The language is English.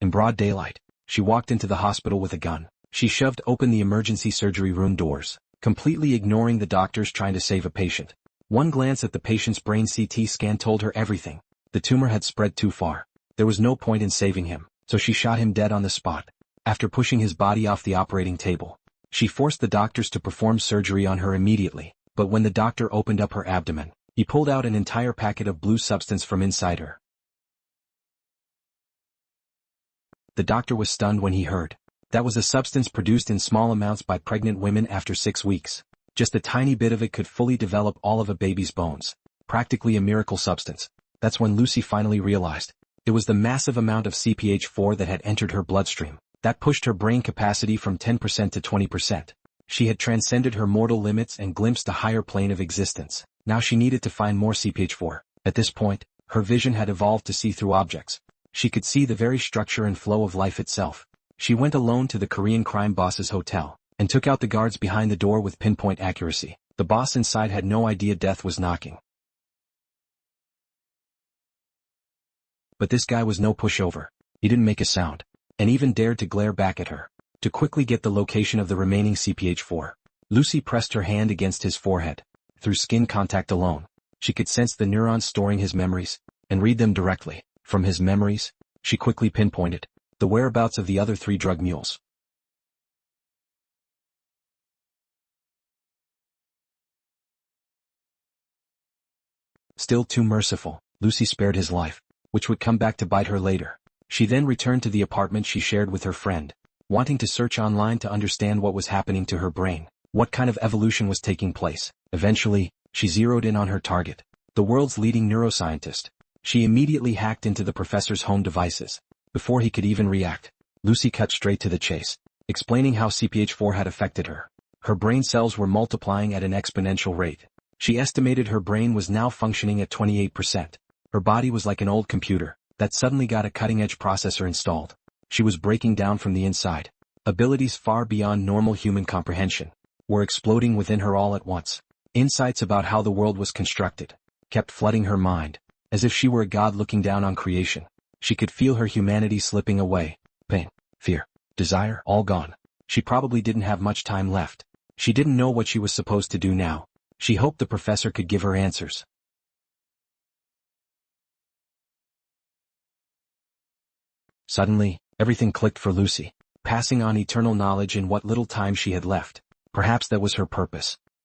In broad daylight, she walked into the hospital with a gun. She shoved open the emergency surgery room doors, completely ignoring the doctors trying to save a patient. One glance at the patient's brain CT scan told her everything. The tumor had spread too far. There was no point in saving him, so she shot him dead on the spot. After pushing his body off the operating table, she forced the doctors to perform surgery on her immediately, but when the doctor opened up her abdomen, he pulled out an entire packet of blue substance from inside her. The doctor was stunned when he heard. That was a substance produced in small amounts by pregnant women after 6 weeks. Just a tiny bit of it could fully develop all of a baby's bones. Practically a miracle substance. That's when Lucy finally realized. It was the massive amount of CPH4 that had entered her bloodstream that pushed her brain capacity from 10% to 20%. She had transcended her mortal limits and glimpsed a higher plane of existence. Now she needed to find more CPH4. At this point, her vision had evolved to see through objects. She could see the very structure and flow of life itself. She went alone to the Korean crime boss's hotel, and took out the guards behind the door with pinpoint accuracy. The boss inside had no idea death was knocking. But this guy was no pushover. He didn't make a sound, and even dared to glare back at her. To quickly get the location of the remaining CPH4, Lucy pressed her hand against his forehead. Through skin contact alone, she could sense the neurons storing his memories, and read them directly. From his memories, she quickly pinpointed the whereabouts of the other 3 drug mules. Still too merciful, Lucy spared his life, which would come back to bite her later. She then returned to the apartment she shared with her friend, wanting to search online to understand what was happening to her brain, what kind of evolution was taking place. Eventually, she zeroed in on her target, the world's leading neuroscientist. She immediately hacked into the professor's home devices. Before he could even react, Lucy cut straight to the chase, explaining how CPH4 had affected her. Her brain cells were multiplying at an exponential rate. She estimated her brain was now functioning at 28%. Her body was like an old computer that suddenly got a cutting-edge processor installed. She was breaking down from the inside. Abilities far beyond normal human comprehension were exploding within her all at once. Insights about how the world was constructed kept flooding her mind, as if she were a god looking down on creation. She could feel her humanity slipping away. Pain, fear, desire, all gone. She probably didn't have much time left. She didn't know what she was supposed to do now. She hoped the professor could give her answers. Suddenly, everything clicked for Lucy, passing on eternal knowledge in what little time she had left. Perhaps that was her purpose.